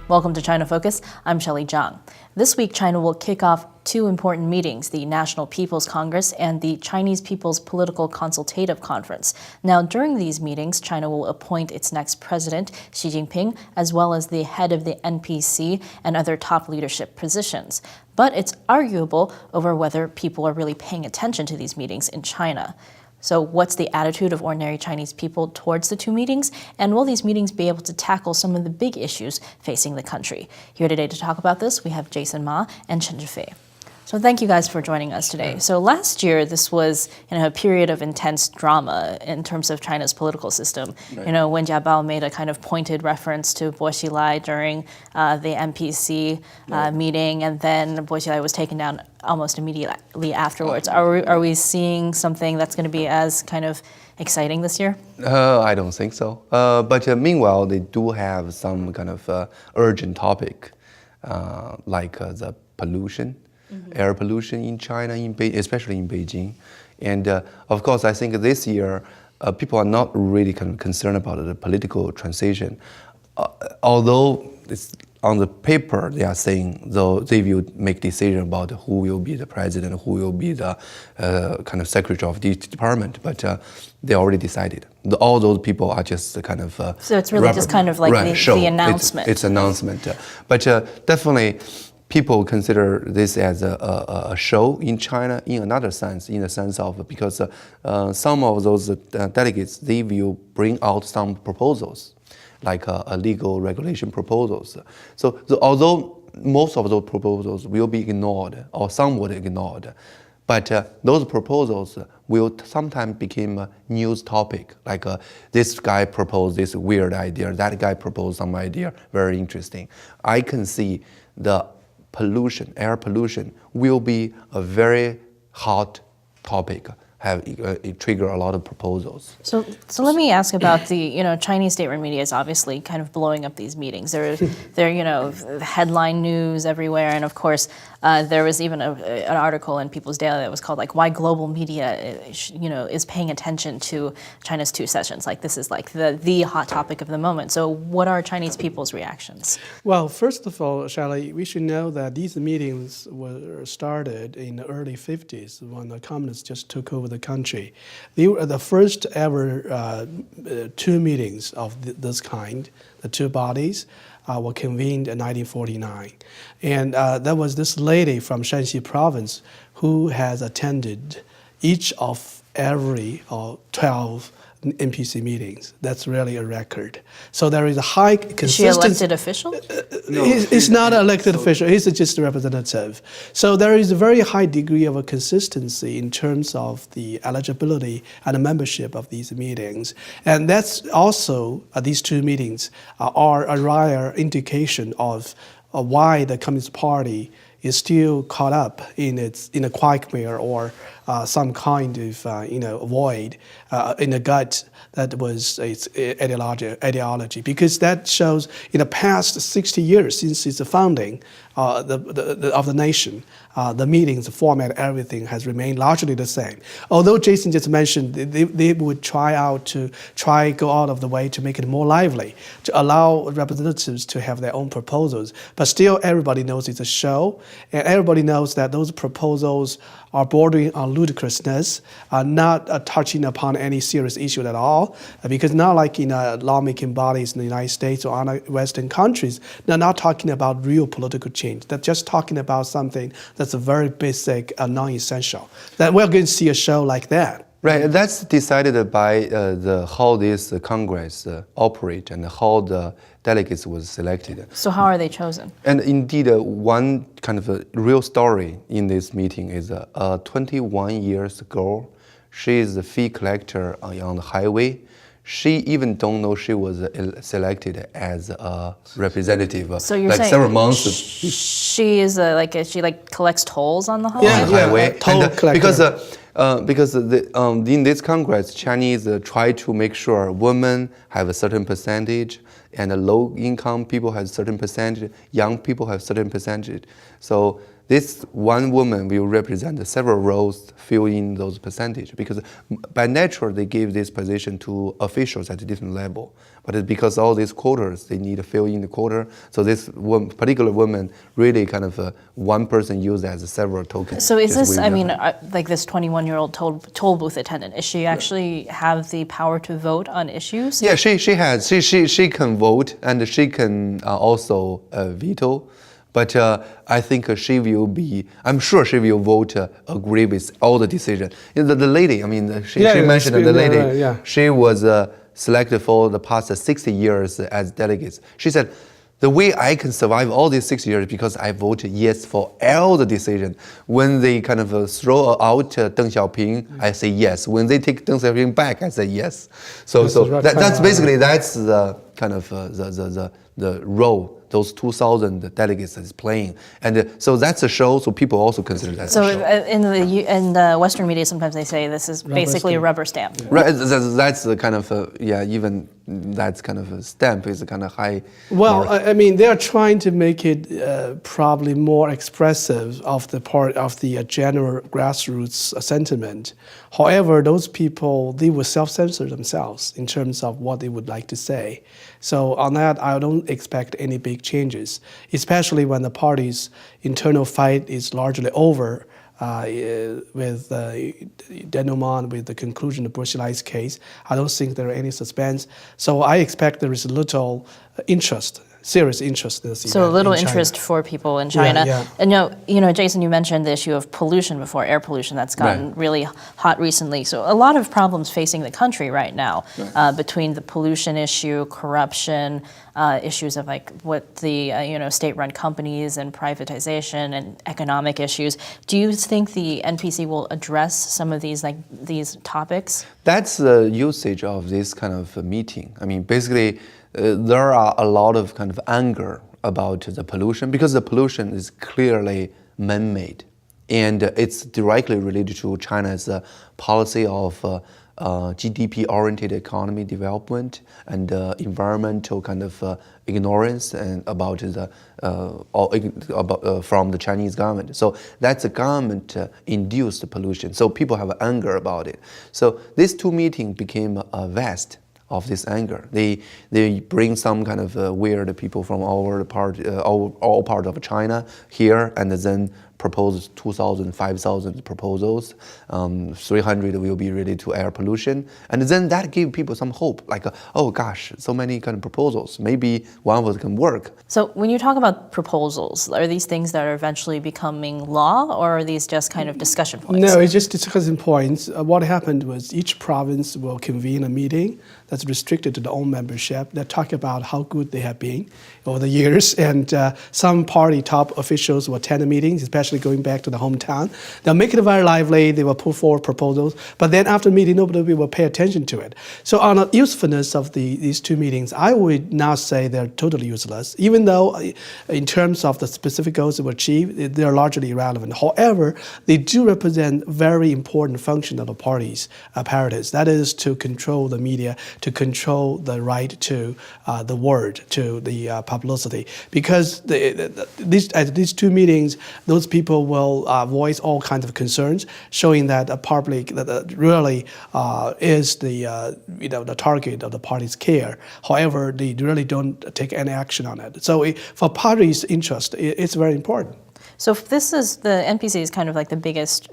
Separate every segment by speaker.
Speaker 1: Welcome to China Focus. I'm Shelley Zhang. This week, China will kick off two important meetings, the National People's Congress and the Chinese People's Political Consultative Conference. Now, during these meetings, China will appoint its next president, Xi Jinping, as well as the head of the NPC and other top leadership positions. But it's arguable over whether people are really paying attention to these meetings in China. So what's the attitude of ordinary Chinese people towards the two meetings? And will these meetings be able to tackle some of the big issues facing the country? Here today to talk about this, we have Jason Ma and Chen Zhifei. So thank you guys for joining us today. So last year, this was a period of intense drama in terms of China's political system. Right. When Jiabao made a kind of pointed reference to Bo Xilai during the MPC meeting, and then Bo Xilai was taken down almost immediately afterwards. Are we seeing something that's going to be as kind of exciting this year?
Speaker 2: I don't think so. But meanwhile, they do have some kind of urgent topic, like the pollution. Air pollution in China, especially in Beijing. And of course, I think this year, people are not really concerned about the political transition. Although it's on the paper, they are saying, though they will make decision about who will be the president, who will be the kind of secretary of the department, but they already decided. All those people are just kind of
Speaker 1: so it's really just kind of like the announcement.
Speaker 2: It's announcement. But definitely, people consider this as a show in China in another sense, in the sense of because some of those delegates, they will bring out some proposals, like a legal regulation proposals. So although most of those proposals will be ignored or somewhat ignored, but those proposals will sometimes become a news topic, like this guy proposed this weird idea, that guy proposed some idea, very interesting. I can see the pollution, air pollution, will be a very hot topic. It trigger a lot of proposals.
Speaker 1: So let me ask about the Chinese state-run media is obviously kind of blowing up these meetings. They're headline news everywhere, and of course there was even an article in People's Daily that was called like why global media is paying attention to China's two sessions. Like this is like the hot topic of the moment. So what are Chinese people's reactions?
Speaker 3: Well, first of all, Shelley, we should know that these meetings were started in the early 50s when the communists just took over the country. They were the first ever two meetings of this kind. The two bodies were convened in 1949. And there was this lady from Shanxi province who has attended each of every 12 NPC meetings. That's really a record. So there is a high consistency.
Speaker 1: Is she elected official?
Speaker 3: No, he's not an elected official. He's just a representative. So there is a very high degree of a consistency in terms of the eligibility and the membership of these meetings. And that's also, these two meetings are a rare indication of why the Communist Party is still caught up in a quagmire or some kind of void in the gut that was its ideology, because that shows in the past 60 years since its founding of the nation, the meetings, the format, everything has remained largely the same. Although Jason just mentioned they would go out of the way to make it more lively, to allow representatives to have their own proposals, but still everybody knows it's a show, and everybody knows that those proposals are bordering on ludicrousness, not touching upon any serious issue at all, because not like in lawmaking bodies in the United States or other Western countries, they're not talking about real political change. They're just talking about something that's a very basic, non-essential. That we're going to see a show like that.
Speaker 2: Right, that's decided by how this Congress operate and how the delegates was selected.
Speaker 1: So how are they chosen?
Speaker 2: And indeed, one kind of a real story in this meeting is 21 years ago, she is the fee collector on the highway. She even don't know she was selected as a representative.
Speaker 1: So you're
Speaker 2: like
Speaker 1: saying
Speaker 2: several months.
Speaker 1: She is she collects tolls on the highway?
Speaker 2: Yeah, highway.
Speaker 3: Toll collector.
Speaker 2: Because in this Congress, Chinese try to make sure women have a certain percentage, and low-income people have a certain percentage, young people have a certain percentage. So this one woman will represent several roles, fill in those percentage, because by nature they give this position to officials at a different level. But it's because all these quotas, they need to fill in the quota. So this particular woman really kind of one person used as several tokens.
Speaker 1: So is this, I mean, like this 21-year-old toll booth attendant, is she actually have the power to vote on issues?
Speaker 2: Yeah, she has. She can vote, and she can also veto. But I think I'm sure she will vote, agree with all the decision. The lady, I mean, she mentioned the lady, she was selected for the past 60 years as delegates. She said, the way I can survive all these 6 years because I voted yes for all the decision. When they kind of throw out Deng Xiaoping, I say yes. When they take Deng Xiaoping back, I say yes. So that's basically the kind of the role those 2,000 delegates is playing, and so that's a show. So people also consider that.
Speaker 1: So
Speaker 2: a show.
Speaker 1: in the Western media, sometimes they say this is basically a rubber stamp.
Speaker 2: Yeah. Right. That's the kind of even that's kind of a stamp is a kind of high.
Speaker 3: Well, I mean, they are trying to make it probably more expressive of the part of the general grassroots sentiment. However, those people, they will self-censor themselves in terms of what they would like to say. So on that, I don't expect any big changes, especially when the party's internal fight is largely over with denouement, with the conclusion of Bruce Lei's case. I don't think there are any suspense. So I expect there is little serious interest in this event.
Speaker 1: So a little interest for people in China.
Speaker 3: Yeah.
Speaker 1: And Jason, you mentioned the issue of pollution before, air pollution that's gotten really hot recently. So a lot of problems facing the country right now, between the pollution issue, corruption, issues of like what the state-run companies and privatization and economic issues. Do you think the NPC will address some of these topics?
Speaker 2: That's the usage of this kind of meeting. I mean, basically, there are a lot of kind of anger about the pollution because the pollution is clearly man-made, and it's directly related to China's policy of GDP-oriented economy development and environmental kind of ignorance and about from the Chinese government. So that's a government-induced pollution. So people have anger about it. So these two meetings became a vast of this anger. They bring some kind of weird people from all part of China here, and then propose 2,000, 5,000 proposals. 300 will be related to air pollution, and then that gives people some hope. Like, oh gosh, so many kind of proposals. Maybe one of us can work.
Speaker 1: So when you talk about proposals, are these things that are eventually becoming law, or are these just kind of discussion points?
Speaker 3: No, it's just discussion points. What happened was each province will convene a meeting that's restricted to their own membership that talk about how good they have been over the years. And some party top officials will attend the meetings, especially going back to the hometown. They'll make it very lively. They will put forward proposals. But then after the meeting, nobody will pay attention to it. So on the usefulness of these two meetings, I would not say they're totally useless, even though in terms of the specific goals that were achieved, they're largely irrelevant. However, they do represent very important function of the party's apparatus. That is to control the media, to control the right to the word, to the publicity. Because at these two meetings, those people will voice all kinds of concerns, showing that a public that really is the target of the party's care. However, they really don't take any action on it. So for party's interest, it's very important.
Speaker 1: So if this is the NPC is kind of like the biggest,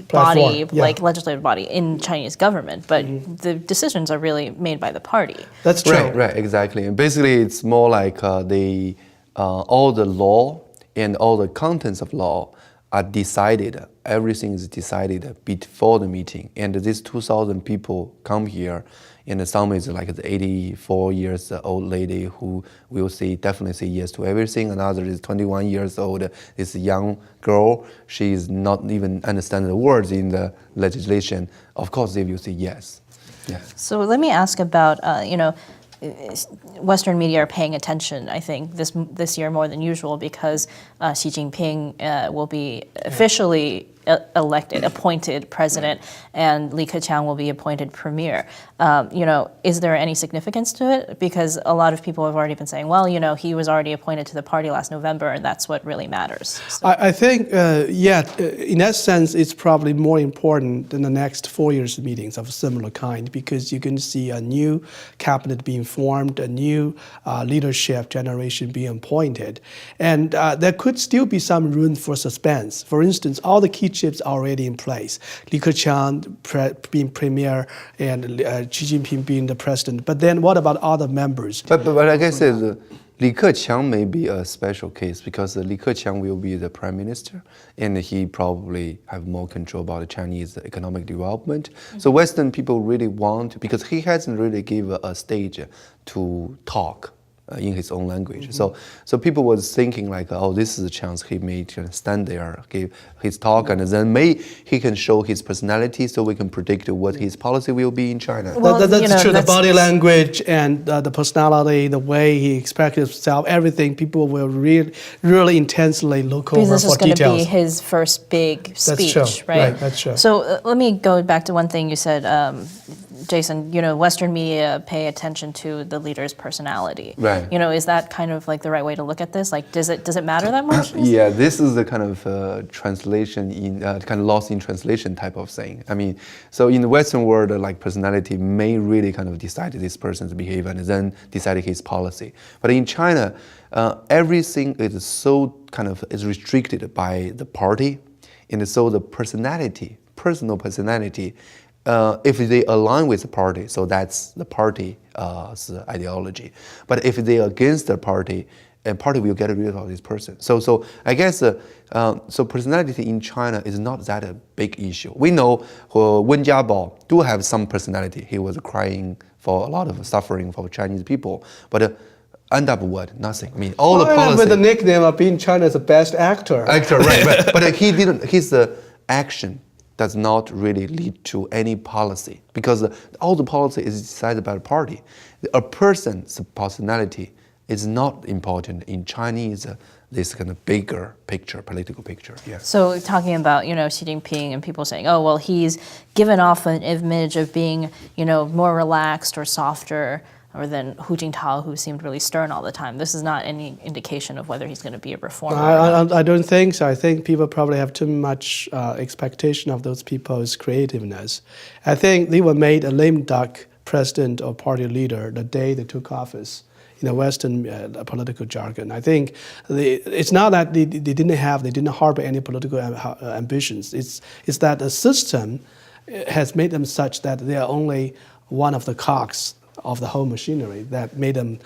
Speaker 3: Platform,
Speaker 1: body, like legislative body in Chinese government, but the decisions are really made by the party.
Speaker 3: That's true.
Speaker 2: Right, exactly. And basically, it's more like all the law and all the contents of law are decided. Everything is decided before the meeting. And these 2,000 people come here, and some is like the 84 years old lady who will definitely say yes to everything. Another is 21 years old, this young girl. She is not even understanding the words in the legislation. Of course, they will say yes. Yeah.
Speaker 1: So let me ask about, Western media are paying attention, I think, this year more than usual because Xi Jinping will be officially elected, appointed president, and Li Keqiang will be appointed premier. Is there any significance to it? Because a lot of people have already been saying, well, he was already appointed to the party last November, and that's what really matters. So.
Speaker 3: I think, in that sense, it's probably more important than the next 4 years meetings of a similar kind, because you can see a new cabinet being formed, a new leadership generation being appointed, and there could still be some room for suspense. For instance, all the key chips are already in place. Li Keqiang being premier and Xi Jinping being the president. But then what about other members?
Speaker 2: But like I said, Li Keqiang may be a special case because Li Keqiang will be the prime minister and he probably have more control about the Chinese economic development. So Western people really want, because he hasn't really given a stage to talk in his own language. So people was thinking like, oh, this is a chance he may stand there, give his talk, and then he can show his personality so we can predict what his policy will be in China.
Speaker 3: Well, that's true. The body language and the personality, the way he expresses himself, everything, people will really intensely look over for details.
Speaker 1: Because this is going to be his first big speech,
Speaker 3: that's true.
Speaker 1: right?
Speaker 3: That's true.
Speaker 1: So let me go back to one thing you said, Jason, Western media pay attention to the leader's personality.
Speaker 2: Right.
Speaker 1: Is that kind of like the right way to look at this? Like, does it matter that much?
Speaker 2: Yeah, this is the kind of translation in kind of lost in translation type of thing. I mean, so in the Western world, like personality may really kind of decide this person's behavior and then decide his policy. But in China, everything is so kind of is restricted by the party, and so the personal personality. If they align with the party, so that's the party's ideology. But if they are against the party, a party will get rid of this person. So I guess so personality in China is not that a big issue. We know when Jiabao do have some personality. He was crying for a lot of suffering for Chinese people, but. End up what? Nothing. I mean, all the policy.
Speaker 3: With the nickname of being China's best actor.
Speaker 2: Actor, right. But he didn't. His action does not really lead to any policy because all the policy is decided by the party. A person's personality is not important in Chinese, this kind of bigger picture, political picture. Yeah.
Speaker 1: So talking about, Xi Jinping and people saying, oh, well, he's given off an image of being, more relaxed or softer, or than Jintao, who seemed really stern all the time. This is not any indication of whether he's going to be a reformer.
Speaker 3: I don't think so. I think people probably have too much expectation of those people's creativeness. I think they were made a lame duck president or party leader the day they took office. In the Western political jargon, I think it's not that they didn't harbor any political ambitions. It's that the system has made them such that they are only one of the cogs of the whole machinery that made them,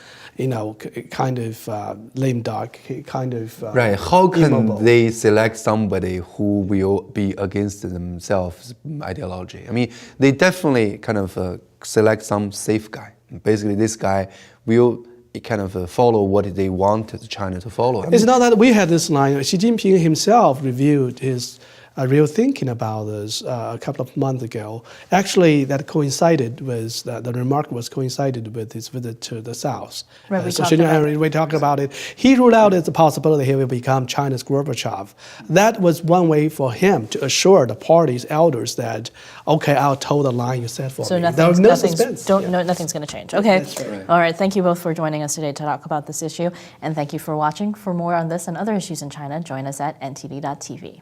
Speaker 3: kind of lame duck, kind of
Speaker 2: right. How can
Speaker 3: immobile.
Speaker 2: They select somebody who will be against themselves' ideology? I mean, they definitely kind of select some safe guy. Basically, this guy will kind of follow what they want China to follow.
Speaker 3: It's not that we had this line. Xi Jinping himself reviewed his real thinking about this a couple of months ago. Actually, that coincided with, the remark was coincided with his visit to the South.
Speaker 1: Right,
Speaker 3: we talked about it. He ruled out as a possibility he will become China's Gorbachev. That was one way for him to assure the party's elders that, okay, I'll toe the line you set for me. There was no suspense.
Speaker 1: Nothing's going to change. Okay.
Speaker 3: That's right.
Speaker 1: All right. Thank you both for joining us today to talk about this issue. And thank you for watching. For more on this and other issues in China, join us at ntd.tv.